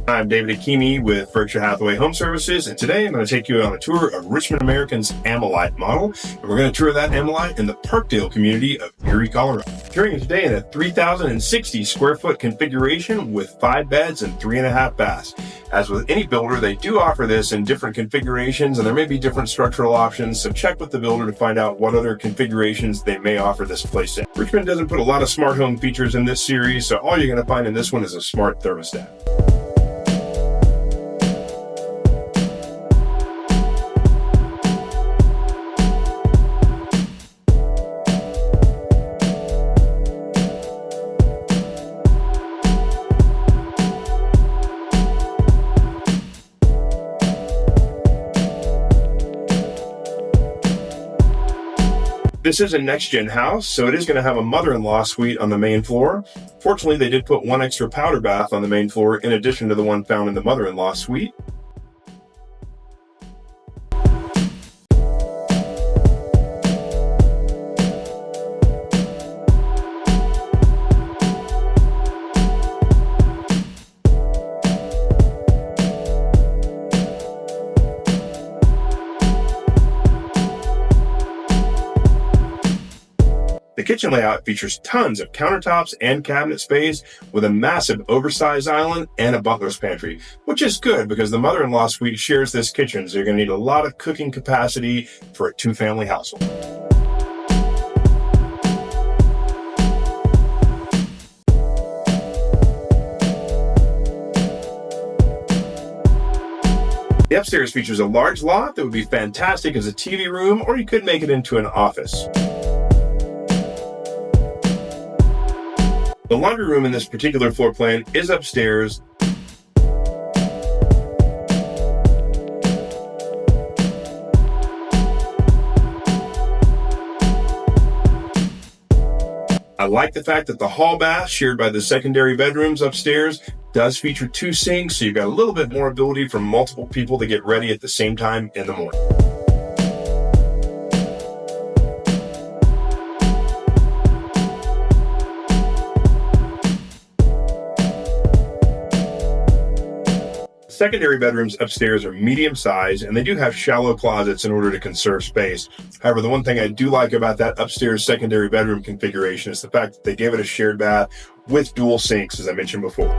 I'm David Akimi with Berkshire Hathaway Home Services, and today I'm going to take you on a tour of Richmond American's Ammolite model, and we're going to tour that Ammolite in the Parkdale community of Erie, Colorado. Touring it today in a 3,060 square foot configuration with 5 beds and 3.5 baths. As with any builder, they do offer this in different configurations, and there may be different structural options, so check with the builder to find out what other configurations they may offer this place in. Richmond doesn't put a lot of smart home features in this series, so all you're going to find in this one is a smart thermostat. This is a next-gen house, so it is going to have a mother-in-law suite on the main floor. Fortunately, they did put one extra powder bath on the main floor in addition to the one found in the mother-in-law suite. The kitchen layout features tons of countertops and cabinet space with a massive oversized island and a butler's pantry, which is good because the mother-in-law suite shares this kitchen, so you're going to need a lot of cooking capacity for a 2-family household. The upstairs features a large loft that would be fantastic as a TV room, or you could make it into an office. The laundry room in this particular floor plan is upstairs. I like the fact that the hall bath, shared by the secondary bedrooms upstairs, does feature 2 sinks, so you've got a little bit more ability for multiple people to get ready at the same time in the morning. Secondary bedrooms upstairs are medium size, and they do have shallow closets in order to conserve space. However, the one thing I do like about that upstairs secondary bedroom configuration is the fact that they gave it a shared bath with dual sinks, as I mentioned before.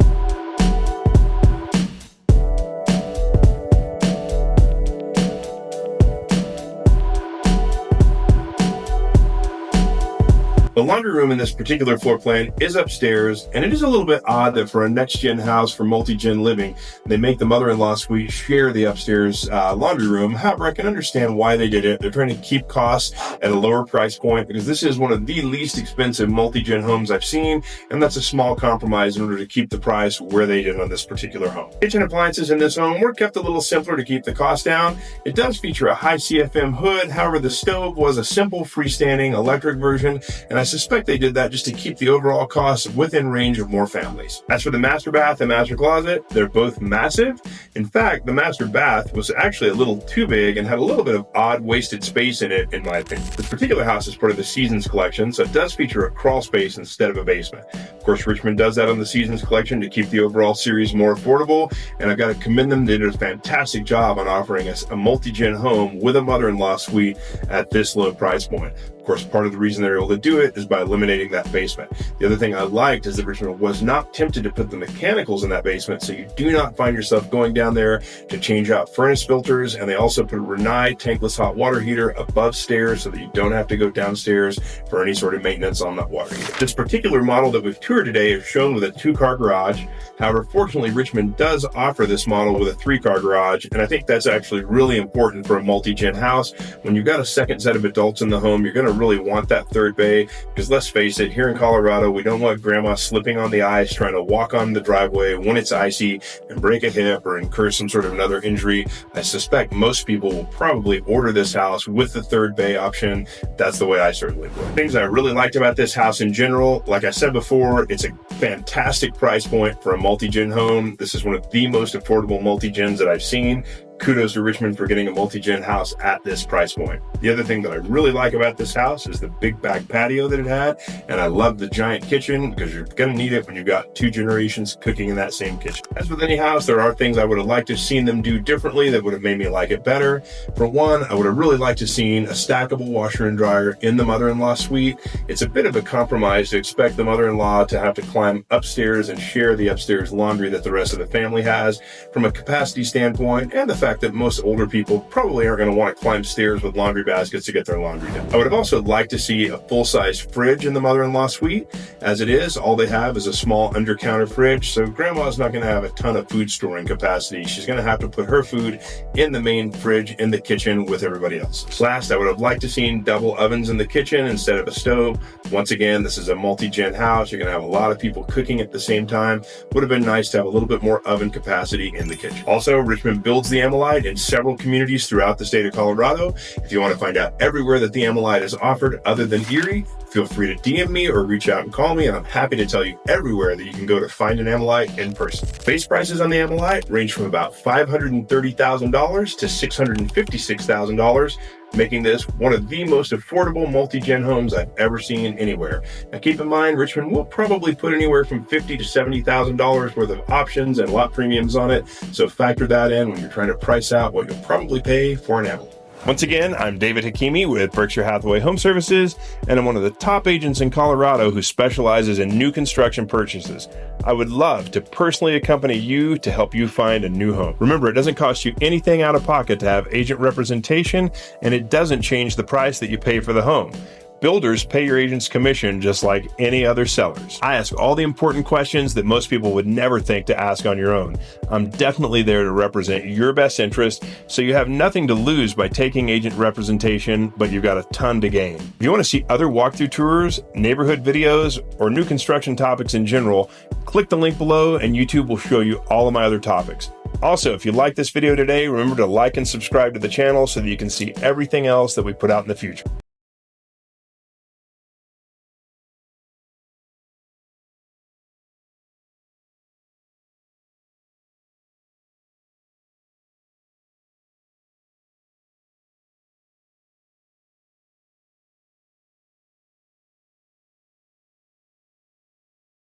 The laundry room in this particular floor plan is upstairs, and it is a little bit odd that for a next-gen house for multi-gen living, they make the mother-in-law suite share the upstairs laundry room. However, I can understand why they did it. They're trying to keep costs at a lower price point because this is one of the least expensive multi-gen homes I've seen, and that's a small compromise in order to keep the price where they did on this particular home. Kitchen appliances in this home were kept a little simpler to keep the cost down. It does feature a high CFM hood. However, the stove was a simple freestanding electric version, and I suspect they did that just to keep the overall costs within range of more families. As for the master bath and master closet, they're both massive. In fact, the master bath was actually a little too big and had a little bit of odd wasted space in it, in my opinion. This particular house is part of the Seasons collection, so it does feature a crawl space instead of a basement. Of course, Richmond does that on the Seasons collection to keep the overall series more affordable, and I've got to commend them. They did a fantastic job on offering us a multi-gen home with a mother-in-law suite at this low price point. Of course, part of the reason they're able to do it is by eliminating that basement. The other thing I liked is that Richmond was not tempted to put the mechanicals in that basement, so you do not find yourself going down there to change out furnace filters, and they also put a Rinnai tankless hot water heater above stairs so that you don't have to go downstairs for any sort of maintenance on that water heater. This particular model that we've toured today is shown with a 2-car garage. However, fortunately, Richmond does offer this model with a 3-car garage, and I think that's actually really important for a multi-gen house. When you've got a second set of adults in the home, you're going to really want that third bay, because let's face it, here in Colorado, we don't want grandma slipping on the ice trying to walk on the driveway when it's icy and break a hip or incur some sort of another injury. I suspect most people will probably order this house with the third bay option. That's the way I certainly would. Things I really liked about this house in general, like I said before, it's a fantastic price point for a multi-gen home. This is one of the most affordable multi-gens that I've seen. Kudos to Richmond for getting a multi-gen house at this price point. The other thing that I really like about this house is the big back patio that it had, and I love the giant kitchen because you're going to need it when you've got 2 generations cooking in that same kitchen. As with any house, there are things I would have liked to have seen them do differently that would have made me like it better. For one, I would have really liked to have seen a stackable washer and dryer in the mother-in-law suite. It's a bit of a compromise to expect the mother-in-law to have to climb upstairs and share the upstairs laundry that the rest of the family has. From a capacity standpoint, and the fact that most older people probably aren't going to want to climb stairs with laundry baskets to get their laundry done. I would have also liked to see a full-size fridge in the mother-in-law suite. As it is, all they have is a small under-counter fridge, so grandma's not going to have a ton of food storing capacity. She's going to have to put her food in the main fridge in the kitchen with everybody else. Last, I would have liked to seen double ovens in the kitchen instead of a stove. Once again, this is a multi-gen house. You're going to have a lot of people cooking at the same time. Would have been nice to have a little bit more oven capacity in the kitchen. Also, Richmond builds the Ammolite in several communities throughout the state of Colorado. If you want to find out everywhere that the Ammolite is offered other than Erie, feel free to DM me or reach out and call me, and I'm happy to tell you everywhere that you can go to find an Ammolite in person. Base prices on the Ammolite range from about $530,000 to $656,000, making this one of the most affordable multi-gen homes I've ever seen anywhere. Now keep in mind, Richmond will probably put anywhere from $50,000 to $70,000 worth of options and lot premiums on it, so factor that in when you're trying to price out what you'll probably pay for an Ammolite. Once again, I'm David Hakimi with Berkshire Hathaway Home Services, and I'm one of the top agents in Colorado who specializes in new construction purchases. I would love to personally accompany you to help you find a new home. Remember, it doesn't cost you anything out of pocket to have agent representation, and it doesn't change the price that you pay for the home. Builders pay your agent's commission just like any other sellers. I ask all the important questions that most people would never think to ask on your own. I'm definitely there to represent your best interest, so you have nothing to lose by taking agent representation, but you've got a ton to gain. If you want to see other walkthrough tours, neighborhood videos, or new construction topics in general, click the link below and YouTube will show you all of my other topics. Also, if you like this video today, remember to like and subscribe to the channel so that you can see everything else that we put out in the future.